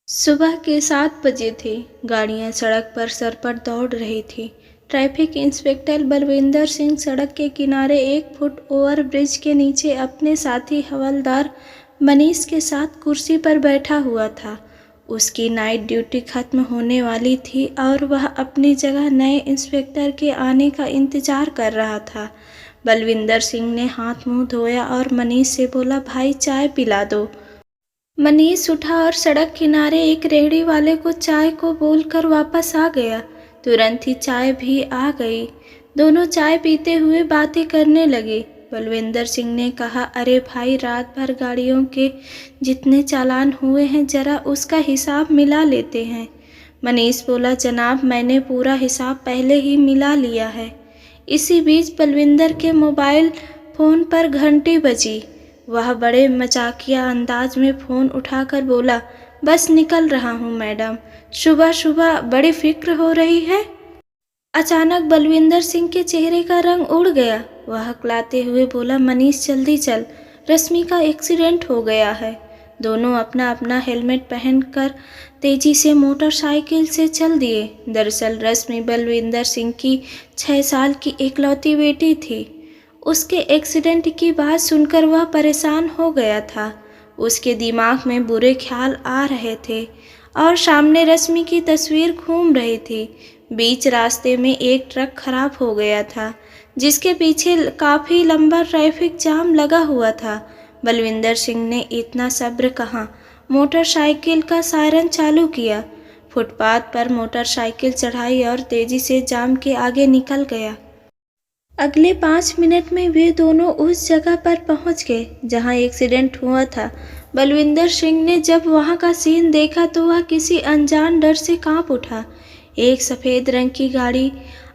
सुबह के 7 बजे थे। गाड़ियां सड़क पर सरपट दौड़ रही थी। ट्रैफिक इंस्पेक्टर बलविंदर सिंह सड़क के किनारे 1 फुट ओवर ब्रिज के नीचे अपने साथी हवलदार मनीष के साथ कुर्सी पर बैठा हुआ था। उसकी नाइट ड्यूटी खत्म होने वाली थी और वह अपनी जगह नए इंस्पेक्टर के आने का इंतजार कर रहा था। बलविंदर सिंह ने हाथ मुंह धोया और मनीष से बोला, भाई चाय पिला दो। मनीष उठा और सड़क किनारे एक रेहड़ी वाले को चाय को बोलकर वापस आ गया। तुरंत ही चाय भी आ गई। दोनों चाय पीते हुए बातें करने लगे। बलविंदर सिंह ने कहा, अरे भाई, रात भर गाड़ियों के जितने चालान हुए हैं जरा उसका हिसाब मिला लेते हैं। मनीष बोला, जनाब मैंने पूरा हिसाब पहले ही मिला लिया है। इसी बीच बलविंदर के मोबाइल फ़ोन पर घंटी बजी। वह बड़े मजाकिया अंदाज में फ़ोन उठाकर बोला, बस निकल रहा हूँ मैडम, सुबह सुबह बड़ी फिक्र हो रही है। अचानक बलविंदर सिंह के चेहरे का रंग उड़ गया। वह हकलाते हुए बोला, मनीष जल्दी चल, रश्मि का एक्सीडेंट हो गया है। दोनों अपना अपना हेलमेट पहनकर तेजी से मोटरसाइकिल से चल दिए। दरअसल रश्मि बलविंदर सिंह की 6 साल की इकलौती बेटी थी। उसके एक्सीडेंट की बात सुनकर वह परेशान हो गया था। उसके दिमाग में बुरे ख्याल आ रहे थे और सामने रश्मि की तस्वीर घूम रही थी। बीच रास्ते में एक ट्रक खराब हो गया था जिसके पीछे काफ़ी लंबा ट्रैफिक जाम लगा हुआ था। बलविंदर सिंह ने इतना सब्र कहाँ, मोटरसाइकिल का सायरन चालू किया। फुटपाथ पर मोटरसाइकिल चढ़ाई और तेजी से जाम के आगे निकल गया। अगले 5 मिनट में वे दोनों उस जगह पर पहुंच गए जहां एक्सीडेंट हुआ था। बलविंदर सिंह ने जब वहां का सीन देखा तो वह किसी अनजान डर से कांप उठा। एक सफ़ेद रंग की गाड़ी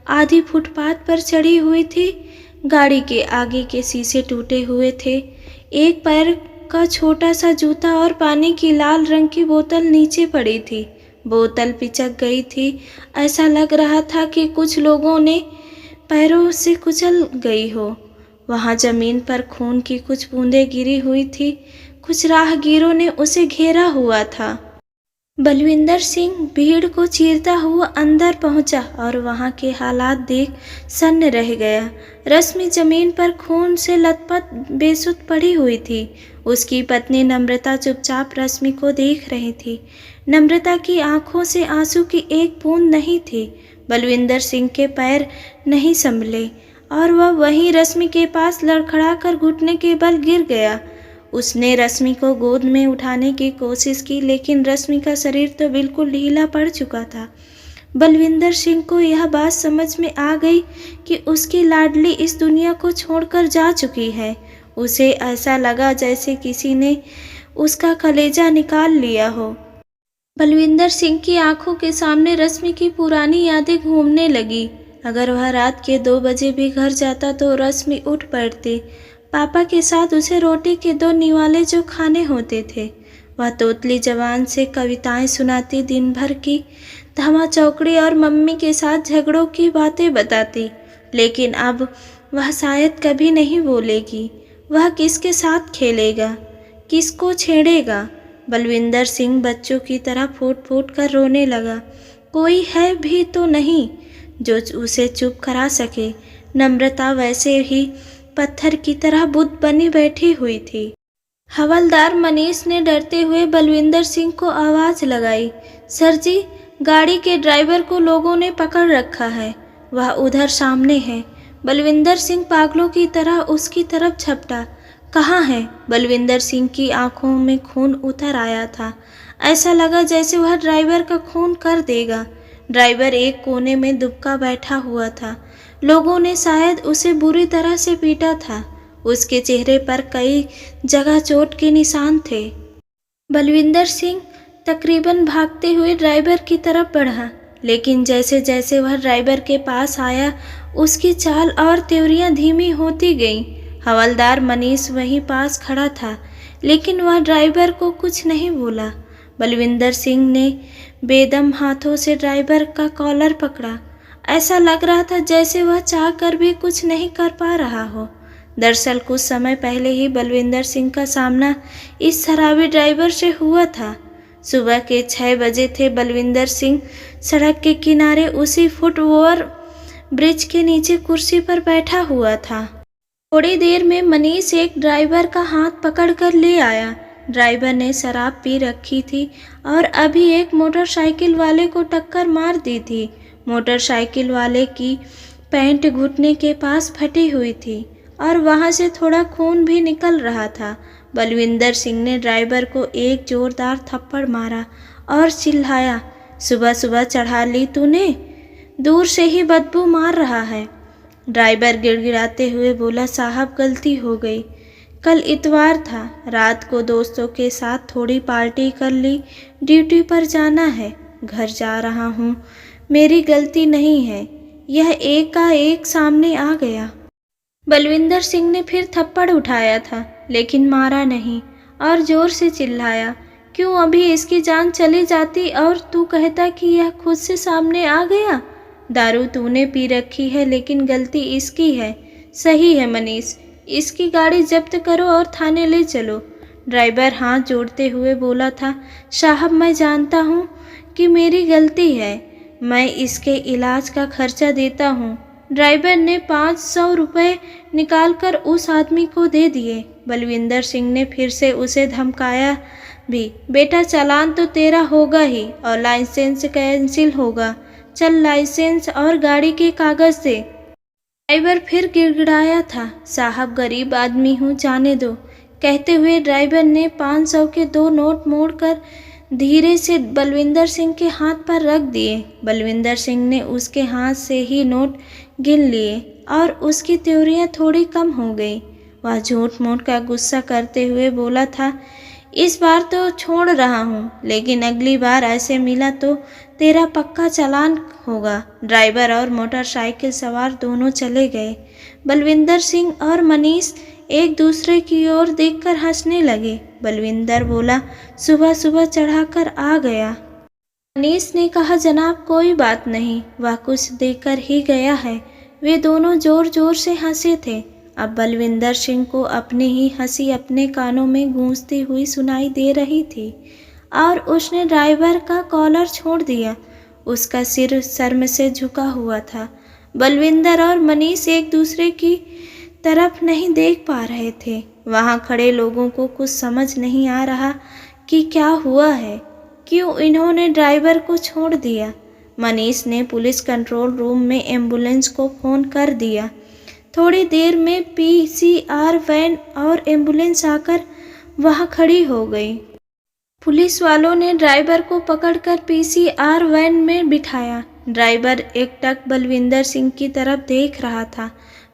आधी फुटपाथ पर चढ़ी हुई थी। गाड़ी के आगे के शीशे टूटे हुए थे। एक पैर का छोटा सा जूता और पानी की लाल रंग की बोतल नीचे पड़ी थी। बोतल पिचक गई थी। ऐसा लग रहा था कि कुछ लोगों ने पैरों से कुचल गई हो। वहां जमीन पर खून की कुछ बूंदें गिरी हुई थी। कुछ राहगीरों ने उसे घेरा हुआ था। बलविंदर सिंह भीड़ को चीरता हुआ अंदर पहुंचा और वहां के हालात देख सन्न रह गया। रश्मि जमीन पर खून से लथपथ बेसुध पड़ी हुई थी। उसकी पत्नी नम्रता चुपचाप रश्मि को देख रही थी। नम्रता की आंखों से आंसू की एक बूंद नहीं थी। बलविंदर सिंह के पैर नहीं संभले और वह वहीं रश्मि के पास लड़खड़ाकर घुटने के बल गिर गया। उसने रश्मि को गोद में उठाने की कोशिश की लेकिन रश्मि का शरीर तो बिल्कुल ढीला पड़ चुका था। बलविंदर सिंह को यह बात समझ में आ गई कि उसकी लाडली इस दुनिया को छोड़कर जा चुकी है। उसे ऐसा लगा जैसे किसी ने उसका कलेजा निकाल लिया हो। बलविंदर सिंह की आंखों के सामने रश्मि की पुरानी यादें घूमने लगी। अगर वह रात के 2 बजे भी घर जाता तो रश्मि उठ पड़ती। पापा के साथ उसे रोटी के 2 निवाले जो खाने होते थे। वह तोतली जबान से कविताएं सुनाती, दिन भर की धमा चौकड़ी और मम्मी के साथ झगड़ों की बातें बताती। लेकिन अब वह शायद कभी नहीं बोलेगी। वह किसके साथ खेलेगा, किसको छेड़ेगा। बलविंदर सिंह बच्चों की तरह फूट फूट कर रोने लगा। कोई है भी तो नहीं जो उसे चुप करा सके। नम्रता वैसे ही पत्थर की तरह बुत बनी बैठी हुई थी। हवलदार मनीष ने डरते हुए बलविंदर सिंह को आवाज़ लगाई, सर जी, गाड़ी के ड्राइवर को लोगों ने पकड़ रखा है, वह उधर सामने है। बलविंदर सिंह पागलों की तरह उसकी तरफ झपटा। कहाँ है? बलविंदर सिंह की आंखों में खून उतर आया था। ऐसा लगा जैसे वह ड्राइवर का खून कर देगा। ड्राइवर एक कोने में दुबका बैठा हुआ था। लोगों ने शायद उसे बुरी तरह से पीटा था। उसके चेहरे पर कई जगह चोट के निशान थे। बलविंदर सिंह तकरीबन भागते हुए ड्राइवर की तरफ बढ़ा, लेकिन जैसे जैसे वह ड्राइवर के पास आया उसकी चाल और तेवरियां धीमी होती गईं। हवलदार मनीष वहीं पास खड़ा था, लेकिन वह ड्राइवर को कुछ नहीं बोला। बलविंदर सिंह ने बेदम हाथों से ड्राइवर का कॉलर पकड़ा। ऐसा लग रहा था जैसे वह चाह कर भी कुछ नहीं कर पा रहा हो। दरअसल कुछ समय पहले ही बलविंदर सिंह का सामना इस शराबी ड्राइवर से हुआ था। सुबह के 6 बजे थे। बलविंदर सिंह सड़क के किनारे उसी फुट ओवर ब्रिज के नीचे कुर्सी पर बैठा हुआ था। थोड़ी देर में मनीष एक ड्राइवर का हाथ पकड़कर ले आया। ड्राइवर ने शराब पी रखी थी और अभी एक मोटरसाइकिल वाले को टक्कर मार दी थी। मोटरसाइकिल वाले की पैंट घुटने के पास फटी हुई थी और वहां से थोड़ा खून भी निकल रहा था। बलविंदर सिंह ने ड्राइवर को एक जोरदार थप्पड़ मारा और चिल्लाया, सुबह सुबह चढ़ा ली तूने? दूर से ही बदबू मार रहा है। ड्राइवर गिड़गिड़ाते हुए बोला, साहब गलती हो गई। कल इतवार था, रात को दोस्तों के साथ थोड़ी पार्टी कर ली। ड्यूटी पर जाना है, घर जा रहा हूँ। मेरी गलती नहीं है, यह एकाएक सामने आ गया। बलविंदर सिंह ने फिर थप्पड़ उठाया था लेकिन मारा नहीं और जोर से चिल्लाया, क्यों अभी इसकी जान चली जाती और तू कहता कि यह खुद से सामने आ गया। दारू तूने पी रखी है लेकिन गलती इसकी है। सही है मनीष, इसकी गाड़ी जब्त करो और थाने ले चलो। ड्राइवर हाथ जोड़ते हुए बोला था, साहब मैं जानता हूँ कि मेरी गलती है, मैं इसके इलाज का खर्चा देता हूँ। ड्राइवर ने 500 रुपये निकालकर उस आदमी को दे दिए। बलविंदर सिंह ने फिर से उसे धमकाया भी, बेटा चालान तो तेरा होगा ही और लाइसेंस कैंसिल होगा। चल लाइसेंस और गाड़ी के कागज दे। ड्राइवर फिर गिड़गिड़ाया था, साहब गरीब आदमी हूँ, जाने दो। कहते हुए ड्राइवर ने 500 के 2 नोट मोड़कर धीरे से बलविंदर सिंह के हाथ पर रख दिए। बलविंदर सिंह ने उसके हाथ से ही नोट गिन लिए और उसकी त्योरियां थोड़ी कम हो गई। वह झूठ मूठ का गुस्सा करते हुए बोला था, इस बार तो छोड़ रहा हूँ लेकिन अगली बार ऐसे मिला तो तेरा पक्का चालान होगा। ड्राइवर और मोटरसाइकिल सवार दोनों चले गए। बलविंदर सिंह और मनीष एक दूसरे की ओर देखकर हंसने लगे। बलविंदर बोला, सुबह सुबह चढ़ाकर आ गया। मनीष ने कहा, जनाब कोई बात नहीं, वह कुछ देकर ही गया है। वे दोनों जोर जोर से हंसे थे। अब बलविंदर सिंह को अपनी ही हंसी अपने कानों में गूंजती हुई सुनाई दे रही थी और उसने ड्राइवर का कॉलर छोड़ दिया। उसका सिर शर्म से झुका हुआ था। बलविंदर और मनीष एक दूसरे की तरफ नहीं देख पा रहे थे। वहां खड़े लोगों को कुछ समझ नहीं आ रहा कि क्या हुआ है, क्यों इन्होंने ड्राइवर को छोड़ दिया। मनीष ने पुलिस कंट्रोल रूम में एम्बुलेंस को फ़ोन कर दिया। थोड़ी देर में पीसीआर वैन और एम्बुलेंस आकर वहां खड़ी हो गई। पुलिस वालों ने ड्राइवर को पकड़कर पीसीआर वैन में बिठाया। ड्राइवर एकटक बलविंदर सिंह की तरफ देख रहा था,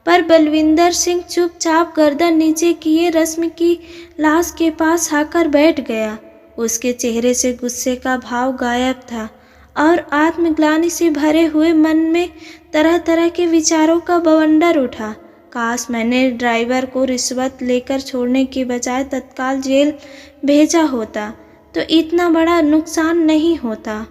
पर बलविंदर सिंह चुपचाप गर्दन नीचे किए रश्मि की लाश के पास आकर बैठ गया। उसके चेहरे से गुस्से का भाव गायब था और आत्मग्लानि से भरे हुए मन में तरह तरह के विचारों का बवंडर उठा। काश मैंने ड्राइवर को रिश्वत लेकर छोड़ने की बजाय तत्काल जेल भेजा होता तो इतना बड़ा नुकसान नहीं होता।